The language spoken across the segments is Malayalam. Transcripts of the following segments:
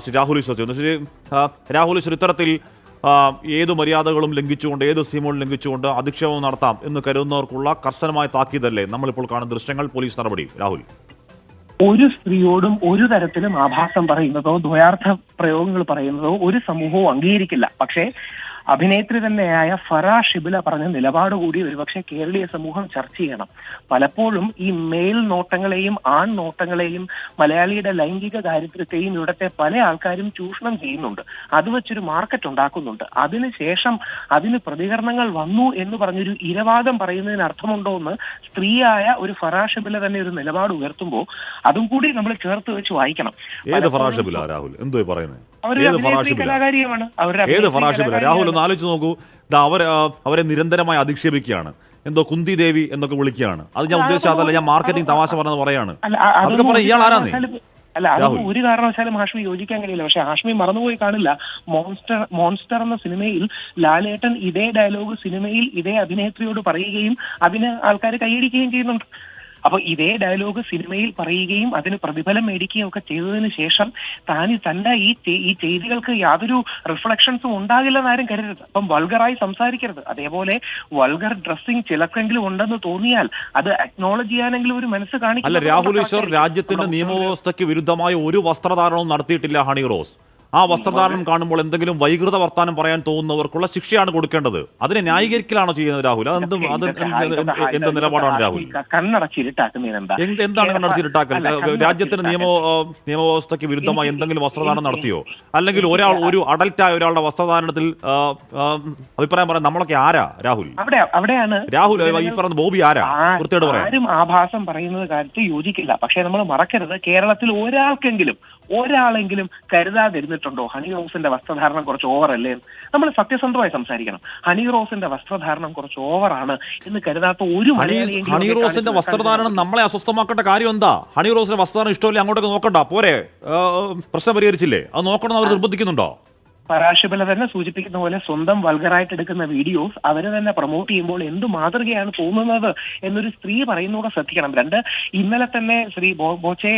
ശ്രീ രാഹുൽ ഈശ്വർ ശ്രീ രാഹുൽ ഈശ്വർ ഇത്തരത്തിൽ ഏത് മര്യാദകളും ലംഘിച്ചുകൊണ്ട് ഏത് സീമകളും ലംഘിച്ചുകൊണ്ട് അധിക്ഷേപം നടത്താം എന്ന് കരുതുന്നവർക്കുള്ള കർശനമായ താക്കീതല്ലേ നമ്മളിപ്പോൾ കാണുന്ന ദൃശ്യങ്ങൾ, പോലീസ് നടപടി? രാഹുൽ, ഒരു സ്ത്രീയോടും ഒരു തരത്തിലും ആഭാസം പറയുന്നതോ ദ്വയാർത്ഥ പ്രയോഗങ്ങൾ പറയുന്നതോ ഒരു സമൂഹവും അംഗീകരിക്കില്ല. പക്ഷേ അഭിനേത്രി തന്നെയായ ഫറാ ഷിബില പറഞ്ഞ നിലപാട് കൂടി ഒരുപക്ഷെ കേരളീയ സമൂഹം ചർച്ച ചെയ്യണം. പലപ്പോഴും ഈ മേൽ നോട്ടങ്ങളെയും ആൺ നോട്ടങ്ങളെയും മലയാളിയുടെ ലൈംഗിക ദാരിദ്ര്യത്തെയും ഇവിടുത്തെ പല ആൾക്കാരും ചൂഷണം ചെയ്യുന്നുണ്ട്. അത് വെച്ചൊരു മാർക്കറ്റ് ഉണ്ടാക്കുന്നുണ്ട്. അതിനുശേഷം അതിന് പ്രതികരണങ്ങൾ വന്നു എന്ന് പറഞ്ഞൊരു ഇരവാദം പറയുന്നതിന് അർത്ഥമുണ്ടോ എന്ന് സ്ത്രീയായ ഒരു ഫറാ ഷിബില തന്നെ ഒരു നിലപാട് ഉയർത്തുമ്പോൾ അതും കൂടി നമ്മൾ ചേർത്ത് വെച്ച് വായിക്കണം. രാഹുൽ എന്തോ പറയുന്നത്? കലാകാരിയുമാണ്. രാഹുൽ ഒന്ന് ആലോചിച്ച് നോക്കൂ, അവരെ നിരന്തരമായി അധിക്ഷേപിക്കുകയാണ്, എന്തോ കുന്തി ദേവി എന്നൊക്കെ വിളിക്കുകയാണ്. അത് ഞാൻ ഉദ്ദേശിച്ചതല്ല, ഞാൻ മാർക്കറ്റിംഗ് തമാശ പറഞ്ഞെന്ന് പറയാണ്. അതൊക്കെ പറയാം, ഇയാൾ ആരാന്നേ? അല്ല, അത് ഒരു കാരണവശാലും ഹാഷ്മി യോജിക്കാൻ കഴിയില്ല. പക്ഷെ ഹാഷ്മി മറന്നുപോയി കാണില്ല, മോൺസ്റ്റർ എന്ന സിനിമയിൽ ലാലേട്ടൻ ഇതേ ഡയലോഗ് സിനിമയിൽ ഇതേ അഭിനേത്രിയോട് പറയുകയും അതിന് ആൾക്കാർ കൈയടിക്കുകയും ചെയ്യുന്നുണ്ട്. അപ്പൊ ഇതേ ഡയലോഗ് സിനിമയിൽ പറയുകയും അതിന് പ്രതിഫലം മേടിക്കുകയും ഒക്കെ ചെയ്തതിനു ശേഷം തന്റെ ഈ ചെയ്തികൾക്ക് യാതൊരു റിഫ്ലക്ഷൻസും ഉണ്ടാകില്ലെന്ന് ആരും കരുതരുത്. അപ്പം വൾഗറായി സംസാരിക്കരുത്. അതേപോലെ വൾഗർ ഡ്രസ്സിംഗ് ചിലക്കെങ്കിലും ഉണ്ടെന്ന് തോന്നിയാൽ അത് അക്നോളജ് ചെയ്യാനെങ്കിലും ഒരു മനസ്സ് കാണിക്കും. അല്ല, രാഹുൽ ഈശ്വർ രാജ്യത്തിന്റെ നിയമവ്യവസ്ഥയ്ക്ക് വിരുദ്ധമായ ഒരു വസ്ത്രധാരണവും നടത്തിയിട്ടില്ല ഹണി റോസ്. ആ വസ്ത്രധാരണം കാണുമ്പോൾ എന്തെങ്കിലും വൈകൃത വർത്താനം പറയാൻ തോന്നുന്നവർക്കുള്ള ശിക്ഷയാണ് കൊടുക്കേണ്ടത്. അതിനെ ന്യായീകരിക്കലാണോ ചെയ്യുന്നത് രാഹുൽ? എന്ത് നിലപാടാണ് രാഹുൽ? എന്താണ് കണ്ണടച്ചിരുട്ടാക്കൽ? രാജ്യത്തിന്റെ നിയമവ്യവസ്ഥയ്ക്ക് വിരുദ്ധമായി എന്തെങ്കിലും വസ്ത്രധാരണം നടത്തിയോ? അല്ലെങ്കിൽ ഒരു അഡൽട്ടായ ഒരാളുടെ വസ്ത്രധാരണത്തിൽ അഭിപ്രായം പറയാൻ നമ്മളൊക്കെ ആരാ രാഹുൽ? രാഹുൽ ഈ പറഞ്ഞ ബോബി ആരാ? വൃത്തിയോട് പറയാം. ആരും ആഭാസം പറയുന്നത് കാര്യത്തിൽ യോജിക്കില്ല. പക്ഷെ നമ്മൾ മറക്കരുത്, കേരളത്തിൽ ഒരാളെങ്കിലും കരുതാതിരുന്നിട്ടുണ്ടോ ഹണി റോസിന്റെ വസ്ത്രധാരണം കുറച്ച് ഓവറല്ലേ? നമ്മൾ സത്യസന്ധമായി സംസാരിക്കണം. ഹണി റോസിന്റെ വസ്ത്രധാരണം കുറച്ച് ഓവറാണ് എന്ന് കരുതാത്ത ഒരു ഹണി റോസിന്റെ വസ്ത്രധാരണം നമ്മളെ അസ്വസ്ഥമാക്കേണ്ട കാര്യം എന്താ? ഹണി റോസിന്റെ വസ്ത്രധാരണം ഇഷ്ടമല്ലേ, അങ്ങോട്ടൊക്കെ നോക്കണ്ട പോരെ? പ്രശ്നം പരിഹരിച്ചില്ലേ? അത് നോക്കണം അവർ നിർബന്ധിക്കുന്നുണ്ടോ? പരാശിബല തന്നെ സൂചിപ്പിക്കുന്ന പോലെ സ്വന്തം വൾഗറായിട്ട് എടുക്കുന്ന വീഡിയോസ് അവര് തന്നെ പ്രൊമോട്ട് ചെയ്യുമ്പോൾ എന്ത് മാതൃകയാണ് തോന്നുന്നത് എന്നൊരു സ്ത്രീ പറയുന്നൂടെ ശ്രദ്ധിക്കണം. ഇന്നലെ തന്നെ ശ്രീ ബോച്ചെ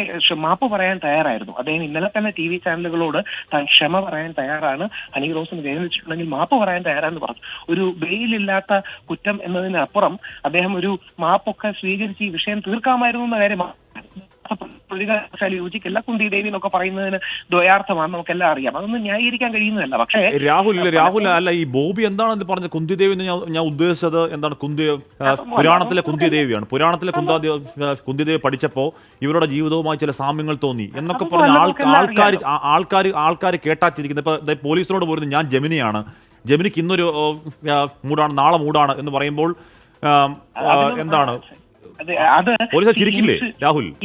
മാപ്പ് പറയാൻ തയ്യാറായിരുന്നു. അദ്ദേഹം ഇന്നലെ തന്നെ TV ചാനലുകളോട് താൻ ക്ഷമ പറയാൻ തയ്യാറാണ്, ഹണി റോസിന് വേദനിച്ചിട്ടുണ്ടെങ്കിൽ മാപ്പ് പറയാൻ തയ്യാറാണെന്ന് പറഞ്ഞു. ഒരു ബെയിലില്ലാത്ത കുറ്റം എന്നതിനപ്പുറം അദ്ദേഹം ഒരു മാപ്പൊക്കെ സ്വീകരിച്ച് ഈ വിഷയം തീർക്കാമായിരുന്നു എന്ന കാര്യം യോജിക്കില്ല. കുന്തി ദേവി എന്നൊക്കെ പറയുന്നതിന് ദ്വയാർത്ഥമാണ്, നമുക്കെല്ലാം അറിയാം. അതൊന്നും ന്യായീകരിക്കാൻ കഴിയുന്നതല്ല. പക്ഷേ രാഹുൽ അല്ല, ഈ ബോബി എന്താണെന്ന് പറഞ്ഞ കുന്തി ദേവി ഞാൻ ഉദ്ദേശിച്ചത് എന്താണ്? പുരാണത്തിലെ കുന്തി ദേവിയാണ്. പുരാണത്തിലെ കുന്തി ദേവി പഠിച്ചപ്പോ ഇവരുടെ ജീവിതവുമായി ചില സാമ്യങ്ങൾ തോന്നി എന്നൊക്കെ പറഞ്ഞ ആൾക്കാർ കേട്ടാച്ചിരിക്കുന്നത്. ഇപ്പൊ പോലീസിനോട് പോരുന്നു, ഞാൻ ജമിനിയാണ്, ജമിനിക്ക് ഇന്നൊരു മൂടാണ്, നാളെ മൂടാണ് എന്ന് പറയുമ്പോൾ എന്താണ്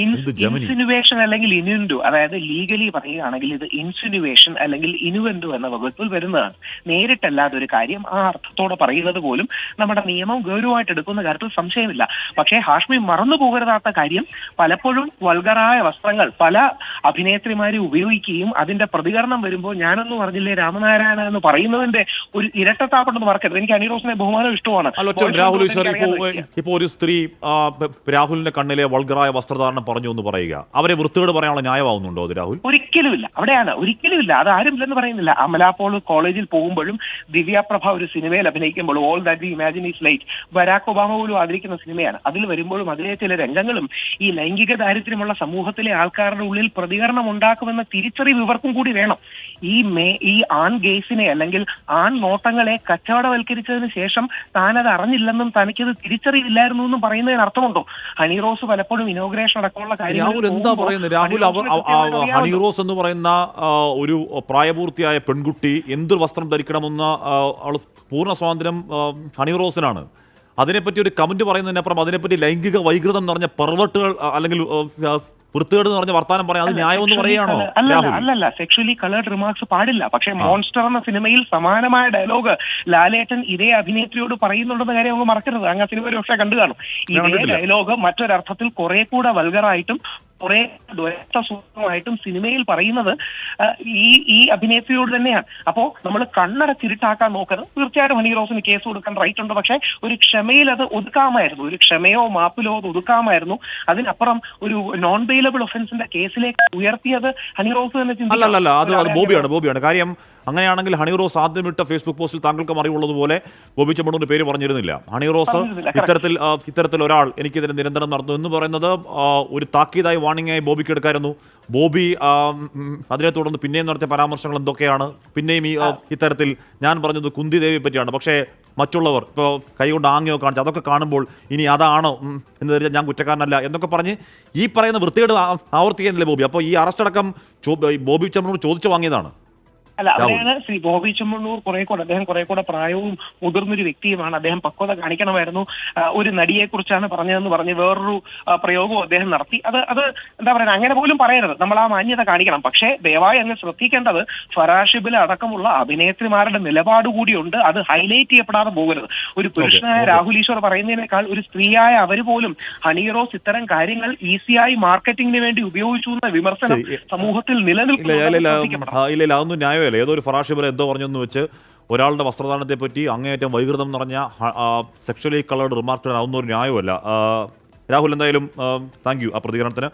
ഇൻസിനുവേഷൻ അല്ലെങ്കിൽ ഇനുവെന്റു, അതായത് ലീഗലി പറയുകയാണെങ്കിൽ ഇത് ഇൻസിനുവേഷൻ അല്ലെങ്കിൽ ഇനുവെന്റു എന്ന വകുപ്പിൽ വരുന്നതാണ്. നേരിട്ടല്ലാതെ ഒരു കാര്യം ആ അർത്ഥത്തോടെ പറയുന്നത് പോലും നമ്മുടെ നിയമം ഗൗരവമായിട്ട് എടുക്കുന്ന കാര്യത്തിൽ സംശയമില്ല. പക്ഷേ ഹാഷ്മി മറന്നു പോകരുതാത്ത കാര്യം, പലപ്പോഴും വൾഗറായ വസ്ത്രങ്ങൾ പല അഭിനേത്രിമാരും ഉപയോഗിക്കുകയും അതിന്റെ പ്രതികരണം വരുമ്പോൾ ഞാനൊന്നും പറഞ്ഞില്ലേ രാമനാരായണ എന്ന് പറയുന്നതിന്റെ ഒരു ഇരട്ടത്താപ്പുണ്ടെന്ന് മറക്കരുത്. എനിക്ക് ഹണി റോസിനെ ബഹുമാനം ഇഷ്ടമാണ്. ഇപ്പൊ ഒരു സ്ത്രീ രാഹുലിന്റെ കണ്ണിലെ വൾഗറായ വസ്ത്രധാരണം പറഞ്ഞു എന്ന് പറയുക, അവരെ വൃത്തിയോട് പറയാനുള്ള ന്യായമാവുന്നുണ്ടോ അത് രാഹുൽ? ഒരിക്കലുമില്ല. ഒരിക്കലുമില്ല. അത് ആരുമില്ലെന്ന് പറയുന്നില്ല. അമലാപോൾ കോളേജിൽ പോകുമ്പോഴും ദിവ്യപ്രഭ ഒരു സിനിമയിൽ അഭിനയിക്കുമ്പോൾ all that we imagine is light, Barack Obama പോലും ആദരിക്കുന്ന സിനിമയാണ്. അതിൽ വരുമ്പോഴും അതിലെ ചില രംഗങ്ങളും ഈ ലൈംഗിക ദാരിദ്ര്യമുള്ള സമൂഹത്തിലെ ആൾക്കാരുടെ ഉള്ളിൽ പ്രതികരണം ഉണ്ടാക്കുമെന്ന തിരിച്ചറിവ് ഇവർക്കും കൂടി വേണം. ഈ ആൺ ഗേസിനെ അല്ലെങ്കിൽ ആൺ നോട്ടങ്ങളെ കച്ചവടവൽക്കരിച്ചതിന് ശേഷം താനത് അറിഞ്ഞില്ലെന്നും തനിക്കത് തിരിച്ചറിയില്ലായിരുന്നു എന്നും പറയുന്നതിന് അർത്ഥമുണ്ടോ? ഹണി റോസ് പലപ്പോഴും ഇനോഗ്രേഷൻ അടക്കമുള്ള കാര്യം രാഹുൽ എന്താ പറയുന്നത്? രാഹുൽ ഹണി റോസ് എന്ന് പറയുന്ന ഒരു പ്രായപൂർത്തിയായ പെൺകുട്ടി എന്ത് വസ്ത്രം ധരിക്കണമെന്ന പൂർണ്ണ സ്വാതന്ത്ര്യം ഹണി റോസിനാണ്. അതിനെപ്പറ്റി ഒരു കമന്റ് പറയുന്നതിനപ്പുറം അതിനെപ്പറ്റി ലൈംഗിക വൈകൃതം നിറഞ്ഞ പെർവെർട്ടുകൾ അല്ലെങ്കിൽ വൃത്തികേട് നിറഞ്ഞ വർത്താനം പറയാം, അത് ന്യായമെന്ന് പറയുകയാണോ? അല്ലല്ല, സെക്ഷലി കളേർഡ് റിമാർക്സ് പാടില്ല. പക്ഷേ മോൺസ്റ്റർ എന്ന സിനിമയിൽ സമാനമായ ഡയലോഗ് ലാലേട്ടൻ ഇതേ അഭിനേത്രിയോട് പറയുന്നുണ്ടെന്ന കാര്യം നമുക്ക് മറക്കരുത്. അങ്ങ് സിനിമ ഒരു പക്ഷേ കണ്ടു കാണും. ഇതേ ഡയലോഗ് മറ്റൊരർത്ഥത്തിൽ കുറെ കൂടെ വൾഗറായിട്ടും കുറെ ദ്വൈതസൂത്രമായിട്ടും സിനിമയിൽ പറയുന്നത് ഈ അഭിനേത്രിയോട് തന്നെയാണ്. അപ്പോ നമ്മൾ കണ്ണടച്ചിരുട്ടാക്കാൻ നോക്കരുത്. തീർച്ചയായിട്ടും ഹണി റോസിന് കേസ് കൊടുക്കാൻ റൈറ്റ് ഉണ്ട്. പക്ഷെ ഒരു ക്ഷമയിൽ അത് ഒതുക്കാമായിരുന്നു, ഒരു ക്ഷമയോ മാപ്പിലോ അത് ഒതുക്കാമായിരുന്നു. അതിനപ്പുറം ഒരു നോൺ അവൈലബിൾ ഒഫൻസിന്റെ കേസിലേക്ക് ഉയർത്തിയത് ഹണി റോസ് തന്നെ അല്ലല്ല, അത് ബോബിയാണ് കാര്യം. അങ്ങനെയാണെങ്കിൽ ഹണി റോസ് ആദ്യം ഇട്ട ഫേസ്ബുക്ക് പോസ്റ്റിൽ താങ്കൾക്കും അറിവുള്ളതുപോലെ ബോബി ചെമ്മണ്ണൂരിന്റെ പേര് പറഞ്ഞിരുന്നില്ല. ഹണി റോസ് ഇത്തരത്തിൽ ഒരാൾ എനിക്കിതിന് നിരന്തരം നടന്നു എന്ന് പറയുന്നത് ഒരു താക്കീതായി വാണിംഗായി ബോബിക്ക് എടുക്കായിരുന്നു. ബോബി അതിനെ തുടർന്ന് പിന്നെയും നടത്തിയ പരാമർശങ്ങൾ എന്തൊക്കെയാണ്? പിന്നെയും ഇത്തരത്തിൽ ഞാൻ പറഞ്ഞത് കുന്തി ദേവിയെ പറ്റിയാണ്. പക്ഷേ മറ്റുള്ളവർ ഇപ്പോൾ കൈകൊണ്ട് ആംഗ്യമോ കാണിച്ചു, അതൊക്കെ കാണുമ്പോൾ ഇനി അതാണോ എന്ന് ധരിച്ചാൽ ഞാൻ കുറ്റക്കാരനല്ല എന്നൊക്കെ പറഞ്ഞ് ഈ പറയുന്ന വൃത്തികേട് ആവർത്തിക്കുന്നില്ലേ ബോബി? അപ്പോൾ ഈ അറസ്റ്റ് അടക്കം ബോബി ചെമ്മണ്ണൂർ ചോദിച്ചു വാങ്ങിയതാണ്. അല്ല, അവിടെയാണ് ശ്രീ ബോബി ചെമ്മണ്ണൂർ അദ്ദേഹം കുറെ കൂടെ പ്രായവും മുതിർന്നൊരു വ്യക്തിയുമാണ്. അദ്ദേഹം പക്വത കാണിക്കണമായിരുന്നു. ഒരു നടിയെ കുറിച്ചാണ് പറഞ്ഞതെന്ന് പറഞ്ഞ് വേറൊരു പ്രയോഗവും അദ്ദേഹം നടത്തി. അത് എന്താ പറയുക, അങ്ങനെ പോലും പറയരുത്. നമ്മൾ ആ മാന്യത കാണിക്കണം. പക്ഷേ ദയവായി അങ്ങ് ശ്രദ്ധിക്കേണ്ടത് ഫറാഷിബിൽ അടക്കമുള്ള അഭിനേത്രിമാരുടെ നിലപാട് കൂടിയുണ്ട്. അത് ഹൈലൈറ്റ് ചെയ്യപ്പെടാതെ പോകരുത്. ഒരു പുരുഷനായ രാഹുൽ ഈശ്വർ പറയുന്നതിനേക്കാൾ ഒരു സ്ത്രീയായ അവർ പോലും ഹണി റോസ് ഇത്തരം കാര്യങ്ങൾ ഈസിയായി മാർക്കറ്റിംഗിന് വേണ്ടി ഉപയോഗിച്ചു എന്ന വിമർശനം സമൂഹത്തിൽ നിലനിൽക്കില്ല. അതൊന്നും ന്യായമല്ല. ഏതോ ഒരു ഫറാഷിബിൽ എന്തോ പറഞ്ഞെന്ന് വെച്ച് ഒരാളുടെ വസ്ത്രധാരണത്തെ പറ്റി അങ്ങേയറ്റം വൈകൃതം നിറഞ്ഞ സെക്ഷലി കളേർഡ് റിമാർക്ക് അതൊന്നും ഒരു ന്യായമല്ല. രാഹുൽ, എന്തായാലും താങ്ക് യു ആ പ്രതികരണത്തിന്.